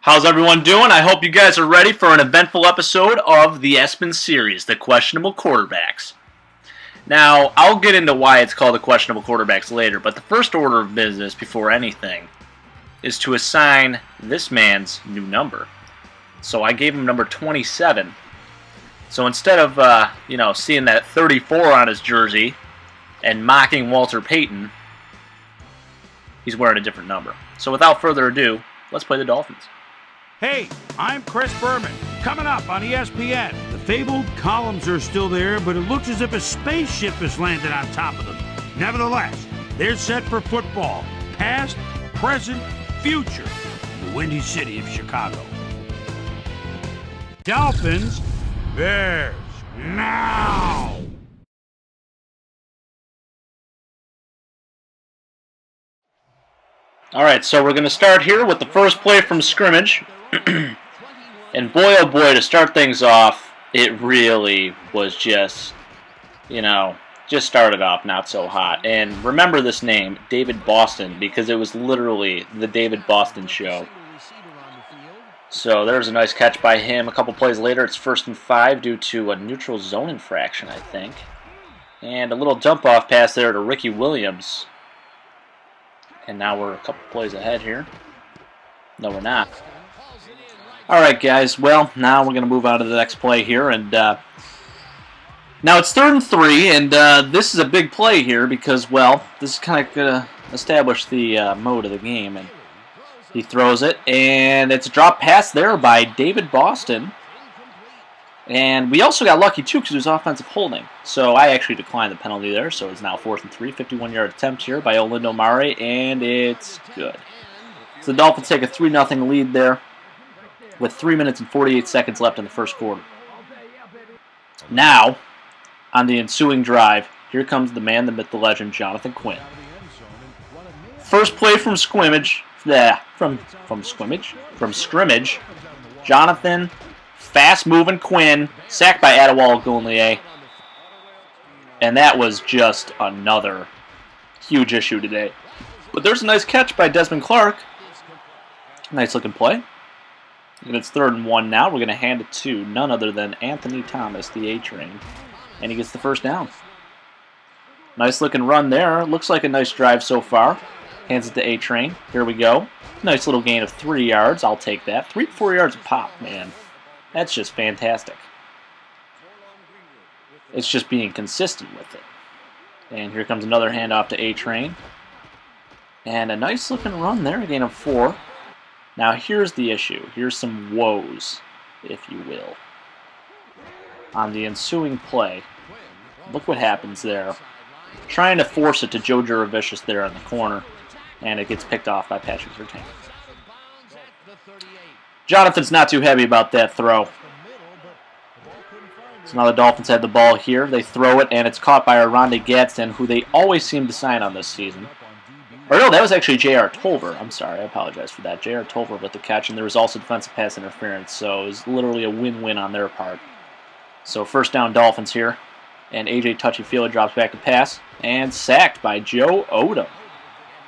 How's everyone doing? I hope you guys are ready for an eventful episode of the Espn series, The Questionable Quarterbacks. Now, I'll get into why it's called The Questionable Quarterbacks later, but the first order of business before anything is to assign this man's new number. So I gave him number 27. So instead of, seeing that 34 on his jersey and mocking Walter Payton, he's wearing a different number. So without further ado, let's play the Dolphins. Hey, I'm Chris Berman. Coming up on ESPN. The fabled columns are still there, but it looks as if a spaceship has landed on top of them. Nevertheless, they're set for football. Past, present, future. In the Windy City of Chicago. Dolphins, Bears, now! Alright, so we're going to start here with the first play from scrimmage. And boy, oh boy, to start things off, it really was just started off not so hot. And remember this name, David Boston, because it was literally the David Boston show. So there's a nice catch by him. A couple plays later, it's 1st and 5 due to a neutral zone infraction, I think. And a little dump-off pass there to Ricky Williams. And now we're a couple plays ahead here. No, we're not. Alright, guys. Well, now we're going to move on to the next play here. And now it's 3rd and 3, and this is a big play here because, well, this is kind of going to establish the mode of the game. And he throws it, and it's a drop pass there by David Boston. And we also got lucky, too, because it was offensive holding. So I actually declined the penalty there, so it's now 4th and 3, 51-yard attempt here by Olindo Mare, and it's good. So the Dolphins take a 3-0 lead there with 3 minutes and 48 seconds left in the first quarter. Now, on the ensuing drive, here comes the man, the myth, the legend, Jonathan Quinn. First play from scrimmage, Jonathan, fast-moving Quinn, sacked by Adewale Ogunleye. And that was just another huge issue today. But there's a nice catch by Desmond Clark. Nice-looking play. And it's 3rd and 1 now. We're going to hand it to none other than Anthony Thomas, the A-Train. And he gets the first down. Nice-looking run there. Looks like a nice drive so far. Hands it to A-Train. Here we go. Nice little gain of 3 yards. I'll take that. 3 to 4 yards a pop, man. That's just fantastic. It's just being consistent with it. And here comes another handoff to A-Train. And a nice looking run there, a gain of 4. Now here's the issue. Here's some woes, if you will. On the ensuing play, look what happens there. Trying to force it to Joe Juravicius there in the corner. And it gets picked off by Patrick Surtain. Jonathan's not too happy about that throw. So now the Dolphins have the ball here. They throw it, and it's caught by Aronde Gadsden, who they always seem to sign on this season. Or no, that was actually J.R. Tolver. I'm sorry, I apologize for that. J.R. Tolver with the catch, and there was also defensive pass interference, so it was literally a win-win on their part. So first down Dolphins here, and A.J. Touchy-Feely drops back to pass, and sacked by Joe Odom.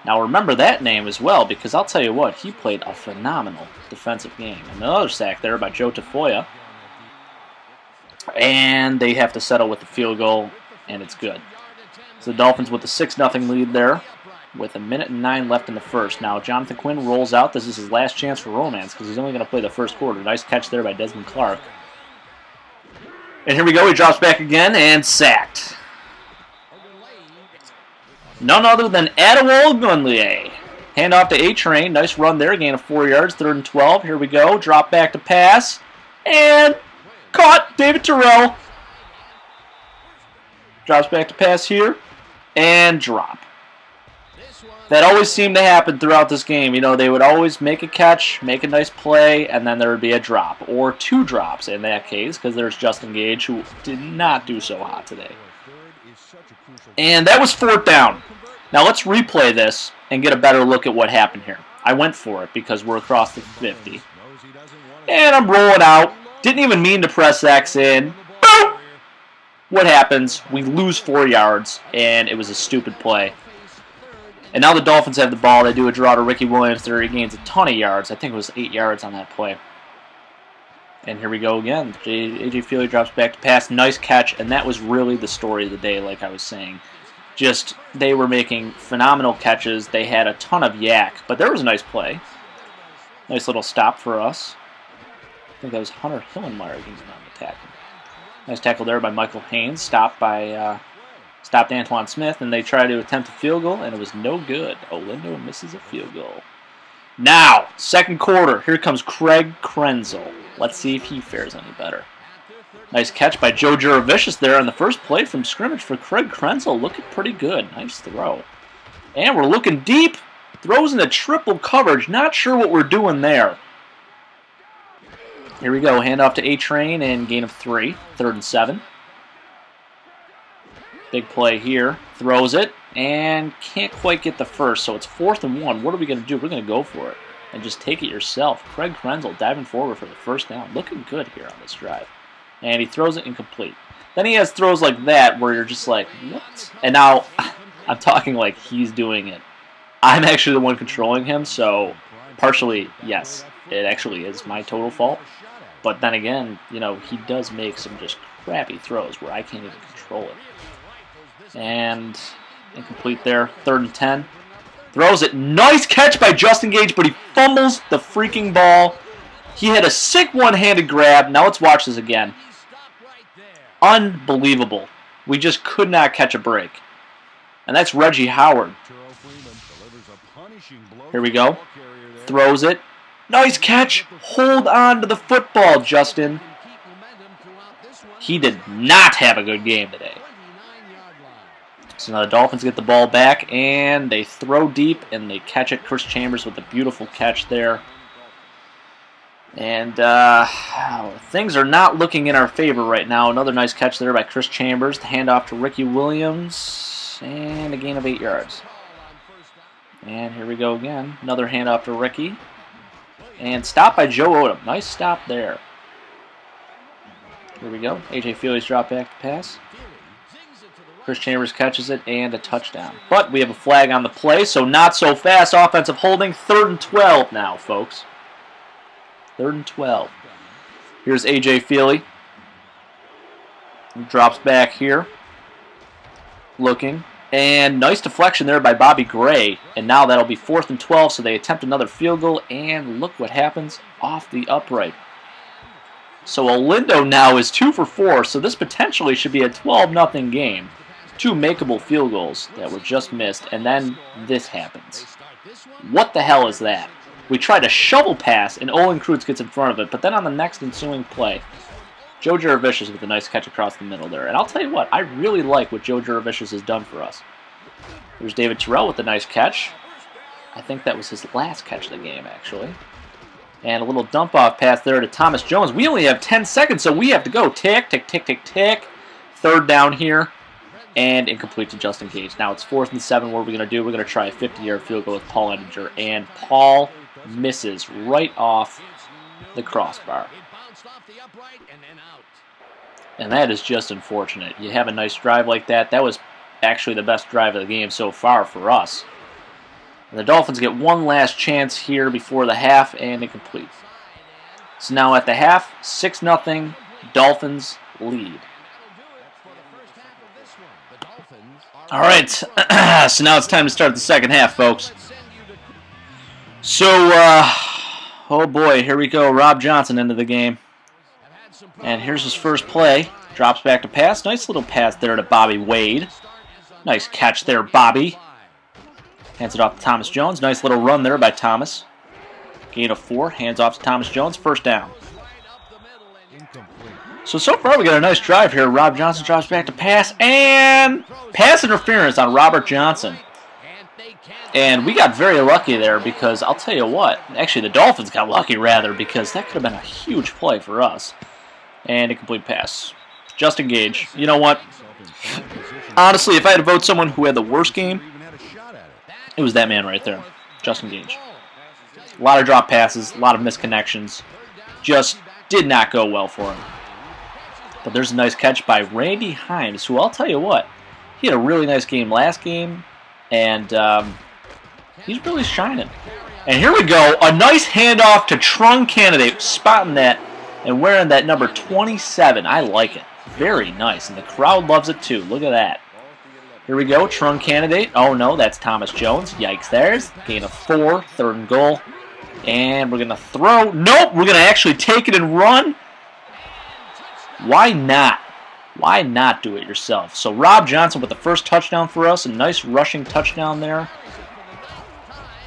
Now remember that name as well, because I'll tell you what, he played a phenomenal defensive game. Another sack there by Joe Tafoya. And they have to settle with the field goal, and it's good. So the Dolphins with a 6-0 lead there, with 1:09 left in the first. Now Jonathan Quinn rolls out. This is his last chance for romance, because he's only going to play the first quarter. Nice catch there by Desmond Clark. And here we go, he drops back again, and sacked. None other than Adewale Ogunleye. Hand off to A-Train. Nice run there. Gain of 4 yards. 3rd and 12. Here we go. Drop back to pass. And caught. David Terrell. Drops back to pass here. And drop. That always seemed to happen throughout this game. You know, they would always make a catch, make a nice play, and then there would be a drop. Or 2 drops in that case, because there's Justin Gage, who did not do so hot today. And that was 4th down. Now let's replay this and get a better look at what happened here. I went for it because we're across the 50. And I'm rolling out. Didn't even mean to press X in. Boom! What happens? We lose 4 yards, and it was a stupid play. And now the Dolphins have the ball. They do a draw to Ricky Williams. There he gains a ton of yards. I think it was 8 yards on that play. And here we go again. A.J. Feely drops back to pass. Nice catch, and that was really the story of the day, like I was saying. Just, they were making phenomenal catches. They had a ton of yak, but there was a nice play. Nice little stop for us. I think that was Hunter Hillenmeyer getting on the tackle. Nice tackle there by Michael Haynes. Stopped Antoine Smith, and they tried to attempt a field goal, and it was no good. Olindo misses a field goal. Now, second quarter, here comes Craig Krenzel. Let's see if he fares any better. Nice catch by Joe Juravicius there on the first play from scrimmage for Craig Krenzel. Looking pretty good. Nice throw. And we're looking deep. Throws into triple coverage. Not sure what we're doing there. Here we go. Handoff to A-Train and gain of 3. 3rd and 7. Big play here. Throws it and can't quite get the first, so it's 4th and 1. What are we going to do? We're going to go for it and just take it yourself. Craig Krenzel diving forward for the first down. Looking good here on this drive. And he throws it incomplete. Then he has throws like that where you're just like, what? And now I'm talking like he's doing it. I'm actually the one controlling him, so partially, yes, it actually is my total fault. But then again, you know, he does make some just crappy throws where I can't even control it. And incomplete there. 3rd and 10. Throws it. Nice catch by Justin Gage, but he fumbles the freaking ball. He had a sick one-handed grab. Now let's watch this again. Unbelievable. We just could not catch a break. And that's Reggie Howard. Here we go. Throws it. Nice catch. Hold on to the football, Justin. He did not have a good game today. So now the Dolphins get the ball back, and they throw deep, and they catch it. Chris Chambers with a beautiful catch there. And things are not looking in our favor right now. Another nice catch there by Chris Chambers. The handoff to Ricky Williams, and a gain of 8 yards. And here we go again. Another handoff to Ricky. And stop by Joe Odom. Nice stop there. Here we go. A.J. Feely's drop back to pass. Chris Chambers catches it, and a touchdown. But we have a flag on the play, so not so fast. Offensive holding. 3rd and 12 now, folks. 3rd and 12. Here's A.J. Feely. He drops back here. Looking. And nice deflection there by Bobby Gray. And now that'll be 4th and 12, so they attempt another field goal. And look what happens off the upright. So Olindo now is 2 for 4, so this potentially should be a 12-0 game. 2 makeable field goals that were just missed, and then this happens. What the hell is that? We tried a shovel pass, and Olin Kreutz gets in front of it, but then on the next ensuing play, Joe Juravicius with a nice catch across the middle there. And I'll tell you what, I really like what Joe Juravicius has done for us. There's David Terrell with a nice catch. I think that was his last catch of the game, actually. And a little dump-off pass there to Thomas Jones. We only have 10 seconds, so we have to go. Tick, tick, tick, tick, tick. 3rd down here. And incomplete to Justin Gage. Now it's 4th and 7. What are we going to do? We're going to try a 50-yard field goal with Paul Edinger. And Paul misses right off the crossbar. And that is just unfortunate. You have a nice drive like that. That was actually the best drive of the game so far for us. And the Dolphins get one last chance here before the half, and incomplete. So now at the half, 6-0, Dolphins lead. All right, so now it's time to start the second half, folks. So, oh boy, here we go. Rob Johnson into the game. And here's his first play. Drops back to pass. Nice little pass there to Bobby Wade. Nice catch there, Bobby. Hands it off to Thomas Jones. Nice little run there by Thomas. Gain of 4. Hands off to Thomas Jones. 1st down. So far we got a nice drive here. Rob Johnson drops back to pass. And pass interference on Robert Johnson. And we got very lucky there because I'll tell you what. Actually, the Dolphins got lucky, rather, because that could have been a huge play for us. And a complete pass. Justin Gage. You know what? Honestly, if I had to vote someone who had the worst game, it was that man right there, Justin Gage. A lot of drop passes, a lot of misconnections. Just did not go well for him. But there's a nice catch by Randy Himes, who I'll tell you what, he had a really nice game last game, and He's really shining. And here we go. A nice handoff to Trung Candidate, spotting that and wearing that number 27. I like it. Very nice. And the crowd loves it too. Look at that. Here we go. Trung Candidate. Oh no, that's Thomas Jones. Yikes, there's. Gain of 4. 3rd and goal. And we're going to throw. Nope, we're going to actually take it and run. Why not? Why not do it yourself? So Rob Johnson with the first touchdown for us. A nice rushing touchdown there.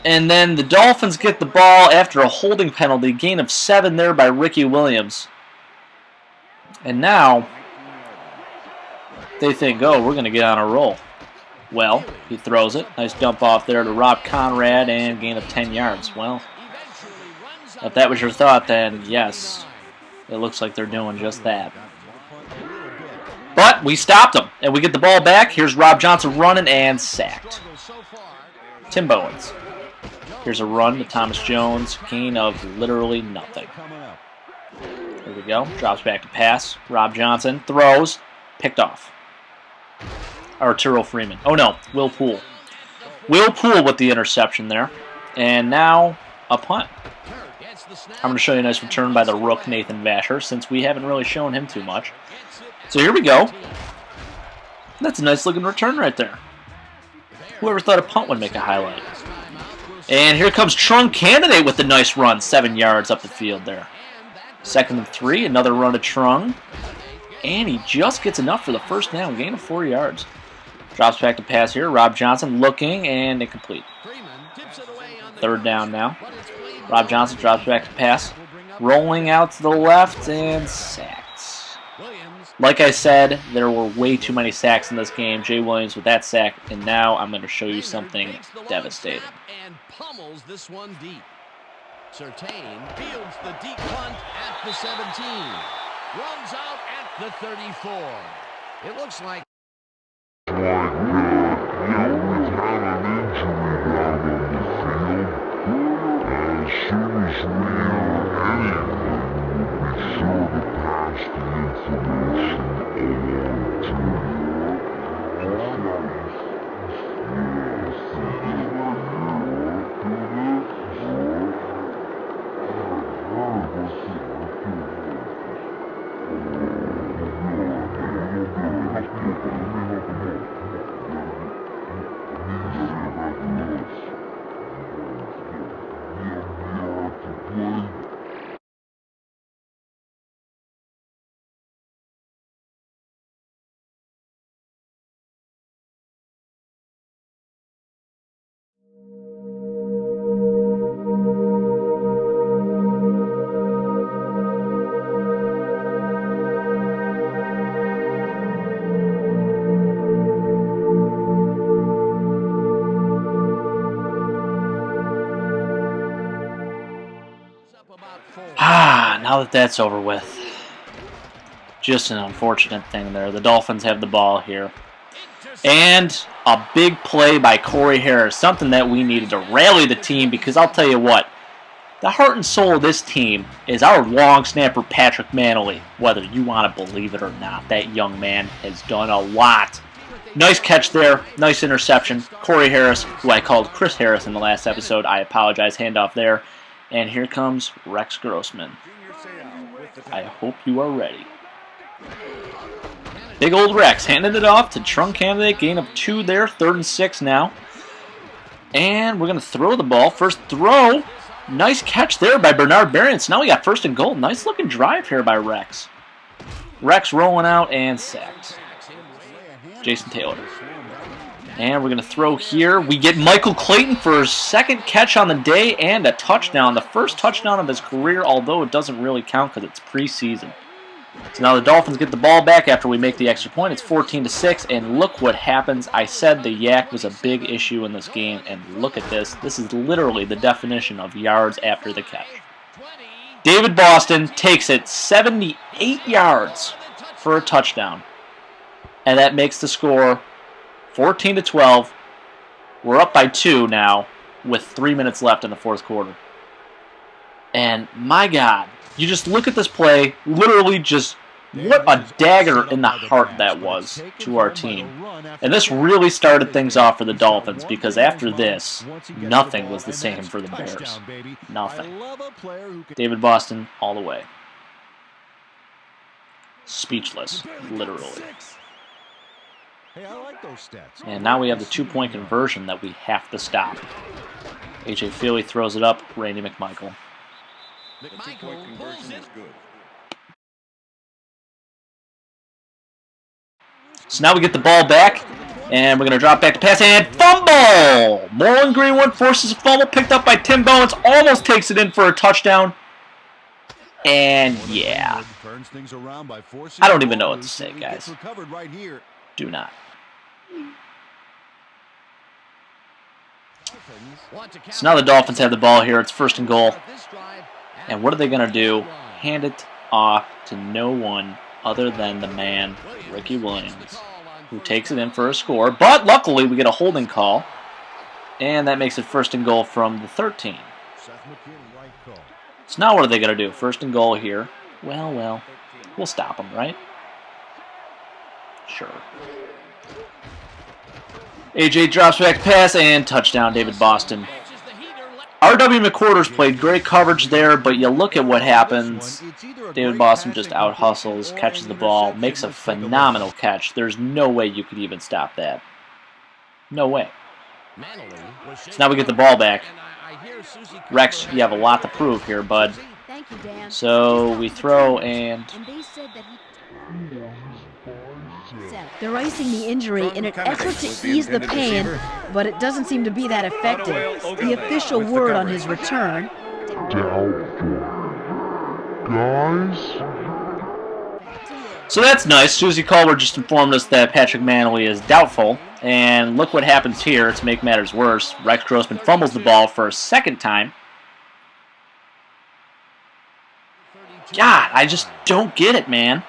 And then the Dolphins get the ball after a holding penalty. Gain of 7 there by Ricky Williams. And now they think, oh, we're going to get on a roll. Well, he throws it. Nice dump off there to Rob Conrad and gain of 10 yards. Well, if that was your thought, then yes, it looks like they're doing just that. But we stopped them, and we get the ball back. Here's Rob Johnson running and sacked. Tim Bowens. Here's a run to Thomas Jones. Gain of literally nothing. Here we go. Drops back to pass. Rob Johnson throws. Picked off. Arturo Freeman. Oh no, Will Poole. Will Poole with the interception there. And now a punt. I'm going to show you a nice return by the Rook, Nathan Vasher, since we haven't really shown him too much. So here we go. That's a nice looking return right there. Whoever thought a punt would make a highlight. And here comes Trung Candidate with the nice run. 7 yards up the field there. 2nd and 3. Another run to Trung. And he just gets enough for the first down. Gain of 4 yards. Drops back to pass here. Rob Johnson looking and incomplete. 3rd down now. Rob Johnson drops back to pass. Rolling out to the left and sacked. Like I said, there were way too many sacks in this game. Jay Williams with that sack. And now I'm going to show you something devastating. And pummels this one deep. Surtain fields the deep punt at the 17. Runs out at the 34. It looks like we've had an injury down on the field. As soon as we hear anything, we'll be sure to pass the information along to you. Now that that's over with, just an unfortunate thing there. The Dolphins have the ball here. And a big play by Corey Harris, something that we needed to rally the team, because I'll tell you what, the heart and soul of this team is our long snapper Patrick Manley. Whether you want to believe it or not, that young man has done a lot. Nice catch there, nice interception. Corey Harris, who I called Chris Harris in the last episode, I apologize, handoff there. And here comes Rex Grossman. I hope you are ready. Big old Rex handed it off to Trung Candidate. Gain of 2 there. 3rd and 6 now. And we're going to throw the ball. First throw. Nice catch there by Bernard Berrien. So now we got 1st and goal. Nice looking drive here by Rex. Rex rolling out and sacked. Jason Taylor. And we're going to throw here. We get Michael Clayton for his 2nd catch on the day and a touchdown. The first touchdown of his career, although it doesn't really count because it's preseason. So now the Dolphins get the ball back after we make the extra point. It's 14-6, and look what happens. I said the yak was a big issue in this game, and look at this. This is literally the definition of yards after the catch. David Boston takes it 78 yards for a touchdown, and that makes the score 14-12. We're up by 2 now with 3 minutes left in the 4th quarter. And my God, you just look at this play, literally just What a dagger in the heart that was to our team. And this really started things off for the Dolphins, because after this, nothing was the same for the Bears. Nothing. David Boston all the way. Speechless, literally. And now we have the 2-point conversion that we have to stop. A.J. Feely throws it up. Randy McMichael. So now we get the ball back, and we're going to drop back to pass, and fumble! Marlon Greenwood forces a fumble, picked up by Tim Bowens, almost takes it in for a touchdown. And yeah, I don't even know what to say, guys. Do not. So now the Dolphins have the ball here. It's 1st and goal. And what are they going to do? Hand it off to no one other than the man, Ricky Williams, who takes it in for a score. But luckily, we get a holding call. And that makes it 1st and goal from the 13. So now what are they going to do? 1st and goal here. Well, we'll stop them, right? Sure. AJ drops back pass, and touchdown, David Boston. R.W. McQuarters played great coverage there, but you look at what happens. David Boston just out-hustles, catches the ball, makes a phenomenal catch. There's no way you could even stop that. No way. So now we get the ball back. Rex, you have a lot to prove here, bud. So we throw, and they're icing the injury in an effort to ease the pain, but it doesn't seem to be that effective. The official word on his return. Doubtful. Guys? So that's nice. Susie Culver just informed us that Patrick Manley is doubtful. And look what happens here to make matters worse. Rex Grossman fumbles the ball for a 2nd time. God, I just don't get it, man.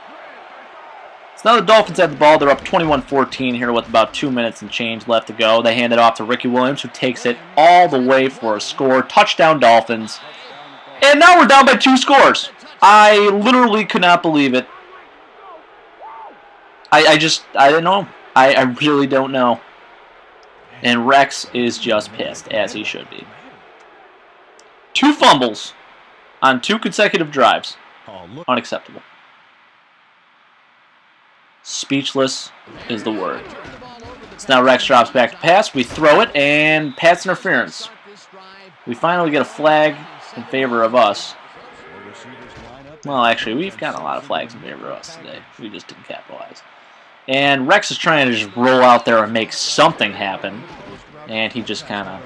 So now the Dolphins have the ball. They're up 21-14 here with about 2 minutes and change left to go. They hand it off to Ricky Williams, who takes it all the way for a score. Touchdown, Dolphins. And now we're down by 2 scores. I literally could not believe it. I don't know. I really don't know. And Rex is just pissed, as he should be. 2 fumbles on 2 consecutive drives. Unacceptable. Speechless is the word. So now Rex drops back to pass. We throw it, and pass interference. We finally get a flag in favor of us. Well, actually, we've got a lot of flags in favor of us today. We just didn't capitalize. And Rex is trying to just roll out there and make something happen. And he just kind of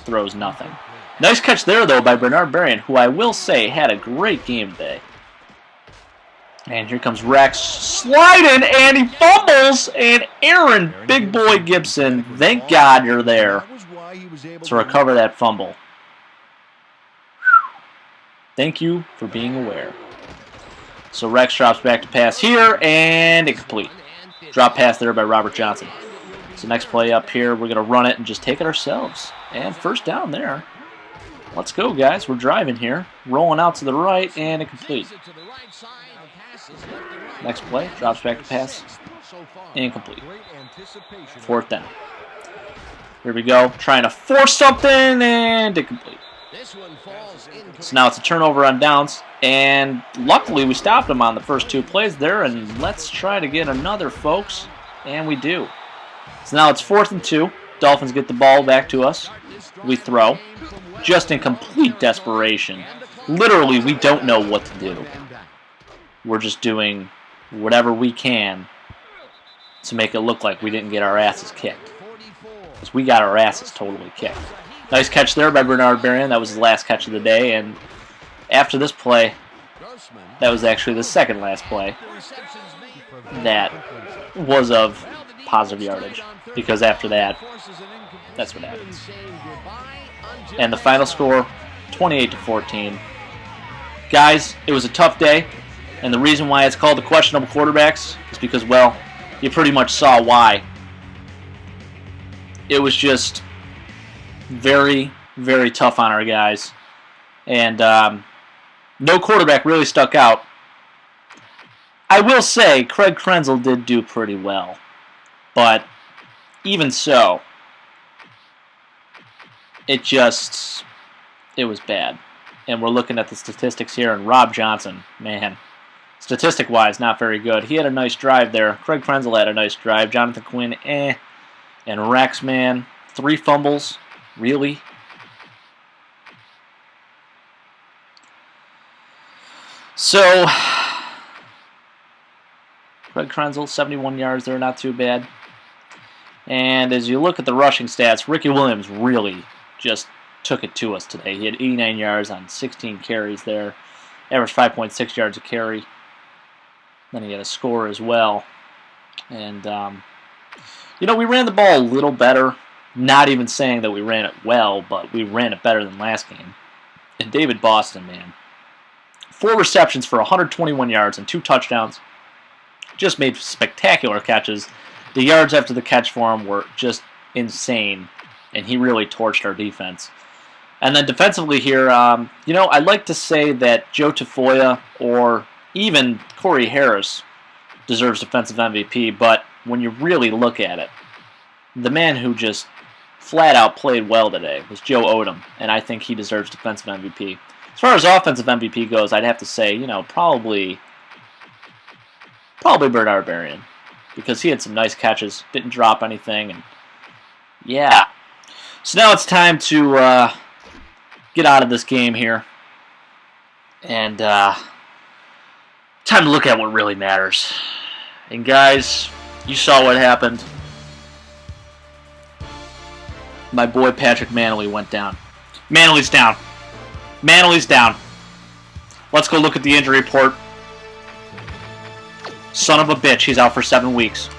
throws nothing. Nice catch there, though, by Bernard Berrien, who I will say had a great game today. And here comes Rex sliding, and he fumbles. And Aaron Big Boy Gibson, thank God you're there to recover that fumble. Thank you for being aware. So Rex drops back to pass here, and incomplete. Drop pass there by Robert Johnson. So next play up here, we're going to run it and just take it ourselves. And 1st down there. Let's go, guys. We're driving here. Rolling out to the right, and incomplete. Next play, drops back to pass. Incomplete. 4th down. Here we go. Trying to force something, and incomplete. So now it's a turnover on downs. And luckily, we stopped them on the first 2 plays there. And let's try to get another, folks. And we do. So now it's 4th and 2. Dolphins get the ball back to us. We throw. Just in complete desperation. Literally, we don't know what to do. We're just doing whatever we can to make it look like we didn't get our asses kicked. Because we got our asses totally kicked. Nice catch there by Bernard Berrien. That was his last catch of the day. And after this play, that was actually the 2nd last play that was of positive yardage. Because after that, that's what happens. And the final score, 28-14. Guys, it was a tough day. And the reason why it's called the questionable quarterbacks is because, well, you pretty much saw why. It was just very, very tough on our guys. And no quarterback really stuck out. I will say, Craig Krenzel did do pretty well. But even so, it was bad. And we're looking at the statistics here, and Rob Johnson, man, statistic-wise, not very good. He had a nice drive there. Craig Krenzel had a nice drive. Jonathan Quinn, And Rex, man, 3 fumbles. Really? So, Craig Krenzel, 71 yards there, not too bad. And as you look at the rushing stats, Ricky Williams really just took it to us today. He had 89 yards on 16 carries there. Averaged 5.6 yards a carry. Then he had a score as well. And, we ran the ball a little better. Not even saying that we ran it well, but we ran it better than last game. And David Boston, man. 4 receptions for 121 yards and 2 touchdowns. Just made spectacular catches. The yards after the catch for him were just insane, and he really torched our defense. And then defensively here, I'd like to say that Joe Tafoya or even Corey Harris deserves defensive MVP, but when you really look at it, the man who just flat out played well today was Joe Odom, and I think he deserves defensive MVP. As far as offensive MVP goes, I'd have to say, probably Bernard Berrien, because he had some nice catches, didn't drop anything, and yeah. So now it's time to get out of this game here, and time to look at what really matters. And guys, you saw what happened. My boy Patrick Manley went down. Manley's down. Manley's down. Let's go look at the injury report. Son of a bitch, he's out for 7 weeks.